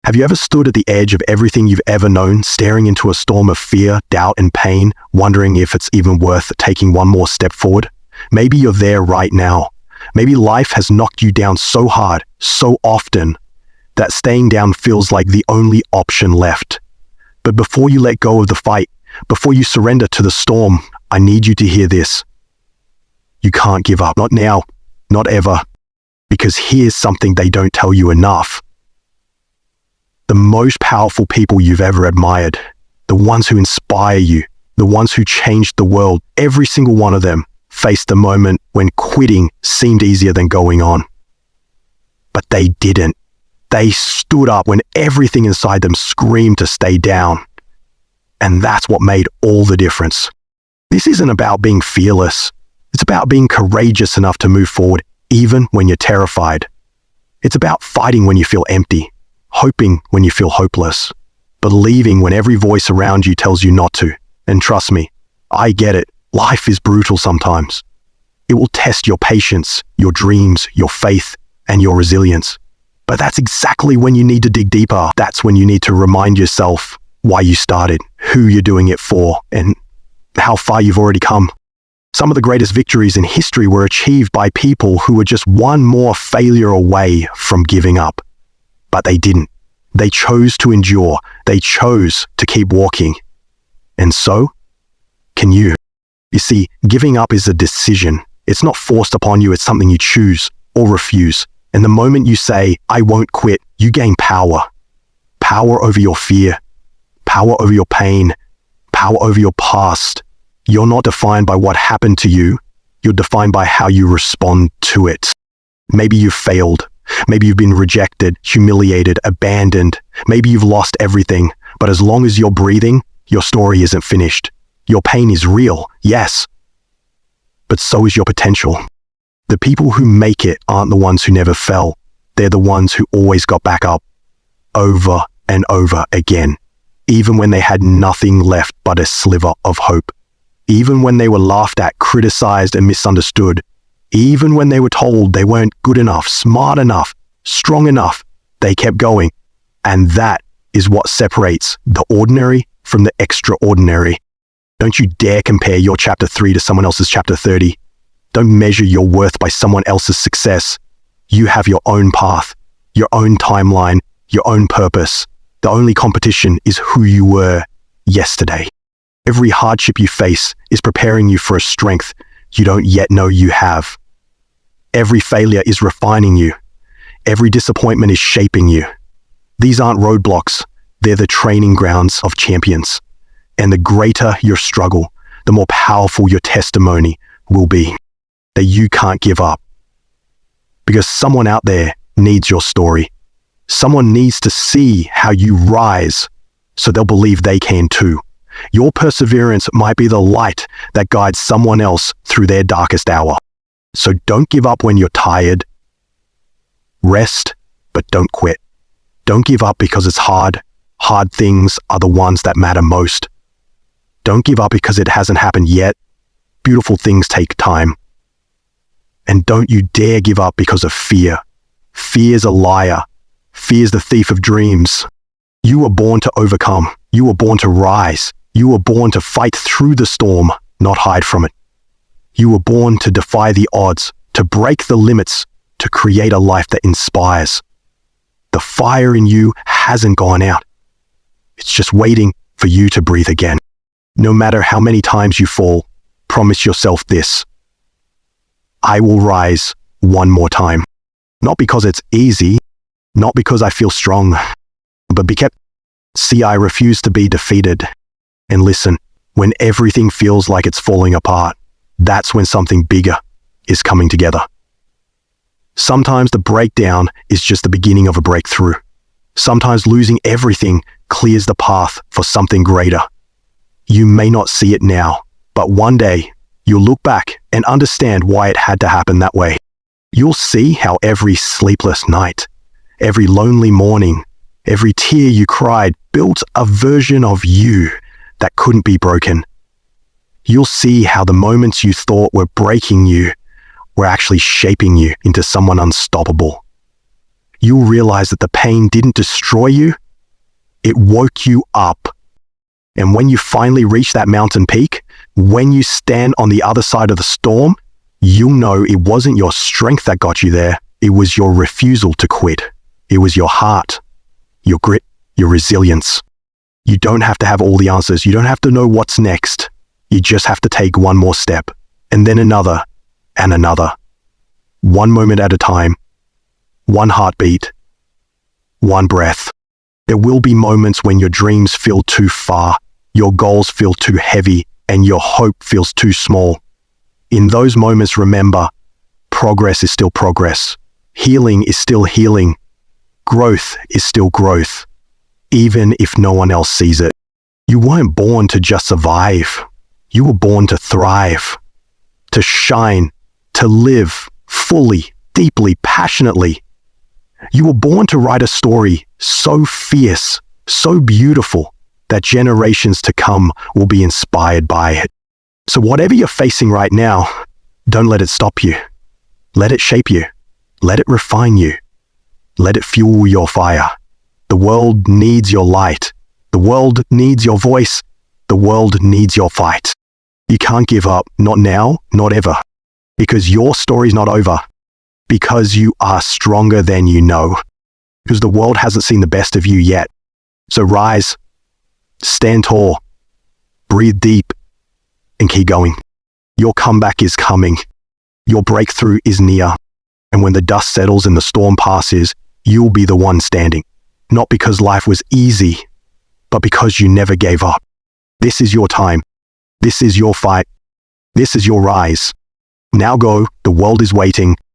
Have you ever stood at the edge of everything you've ever known, staring into a storm of fear, doubt, and pain, wondering if it's even worth taking one more step forward? Maybe you're there right now. Maybe life has knocked you down so hard, so often, that staying down feels like the only option left. But before you let go of the fight, before you surrender to the storm, I need you to hear this. You can't give up. Not now. Not ever. Because here's something they don't tell you enough. The most powerful people you've ever admired, the ones who inspire you, the ones who changed the world, every single one of them faced the moment when quitting seemed easier than going on. But they didn't. They stood up when everything inside them screamed to stay down. And that's what made all the difference. This isn't about being fearless. It's about being courageous enough to move forward, even when you're terrified. It's about fighting when you feel empty, hoping when you feel hopeless, believing when every voice around you tells you not to. And trust me, I get it. Life is brutal sometimes. It will test your patience, your dreams, your faith, and your resilience. But that's exactly when you need to dig deeper. That's when you need to remind yourself why you started, who you're doing it for, and how far you've already come. Some of the greatest victories in history were achieved by people who were just one more failure away from giving up. But they didn't. They chose to endure. They chose to keep walking. And so, can you? You see, giving up is a decision. It's not forced upon you. It's something you choose or refuse. And the moment you say, I won't quit, you gain power. Power over your fear. Power over your pain. Power over your past. You're not defined by what happened to you. You're defined by how you respond to it. Maybe you've failed. Maybe you've been rejected, humiliated, abandoned. Maybe you've lost everything. But as long as you're breathing, your story isn't finished. Your pain is real, yes. But so is your potential. The people who make it aren't the ones who never fell. They're the ones who always got back up. Over and over again. Even when they had nothing left but a sliver of hope. Even when they were laughed at, criticized, and misunderstood. Even when they were told they weren't good enough, smart enough, strong enough, they kept going. And that is what separates the ordinary from the extraordinary. Don't you dare compare your chapter 3 to someone else's chapter 30. Don't measure your worth by someone else's success. You have your own path, your own timeline, your own purpose. The only competition is who you were yesterday. Every hardship you face is preparing you for a strength you don't yet know you have. Every failure is refining you. Every disappointment is shaping you. These aren't roadblocks. They're the training grounds of champions. And the greater your struggle, the more powerful your testimony will be. That you can't give up. Because someone out there needs your story. Someone needs to see how you rise so they'll believe they can too. Your perseverance might be the light that guides someone else through their darkest hour. So don't give up when you're tired. Rest, but don't quit. Don't give up because it's hard. Hard things are the ones that matter most. Don't give up because it hasn't happened yet. Beautiful things take time. And don't you dare give up because of fear. Fear's a liar. Fear's the thief of dreams. You were born to overcome. You were born to rise. You were born to fight through the storm, not hide from it. You were born to defy the odds, to break the limits, to create a life that inspires. The fire in you hasn't gone out. It's just waiting for you to breathe again. No matter how many times you fall, promise yourself this. I will rise one more time. Not because it's easy, not because I feel strong, but because, see, I refuse to be defeated. And listen, when everything feels like it's falling apart, that's when something bigger is coming together. Sometimes the breakdown is just the beginning of a breakthrough. Sometimes losing everything clears the path for something greater. You may not see it now, but one day you'll look back and understand why it had to happen that way. You'll see how every sleepless night, every lonely morning, every tear you cried built a version of you that couldn't be broken. You'll see how the moments you thought were breaking you were actually shaping you into someone unstoppable. you'll realize that the pain didn't destroy you, it woke you up. And when you finally reach that mountain peak, when you stand on the other side of the storm, you'll know it wasn't your strength that got you there. It was your refusal to quit. It was your heart, your grit, your resilience. You don't have to have all the answers. You don't have to know what's next. You just have to take one more step, and then another, and another. One moment at a time, one heartbeat, one breath. There will be moments when your dreams feel too far, your goals feel too heavy, and your hope feels too small. In those moments, remember, progress is still progress. Healing is still healing. Growth is still growth, even if no one else sees it. You weren't born to just survive. You were born to thrive, to shine, to live fully, deeply, passionately. You were born to write a story so fierce, so beautiful, that generations to come will be inspired by it. So whatever you're facing right now, don't let it stop you. Let it shape you. Let it refine you. Let it fuel your fire. The world needs your light. The world needs your voice. The world needs your fight. You can't give up, not now, not ever. Because your story's not over. Because you are stronger than you know. Because the world hasn't seen the best of you yet. So rise, stand tall, breathe deep, and keep going. Your comeback is coming. Your breakthrough is near. And when the dust settles and the storm passes, you'll be the one standing. Not because life was easy, but because you never gave up. This is your time. This is your fight. This is your rise. Now go, the world is waiting.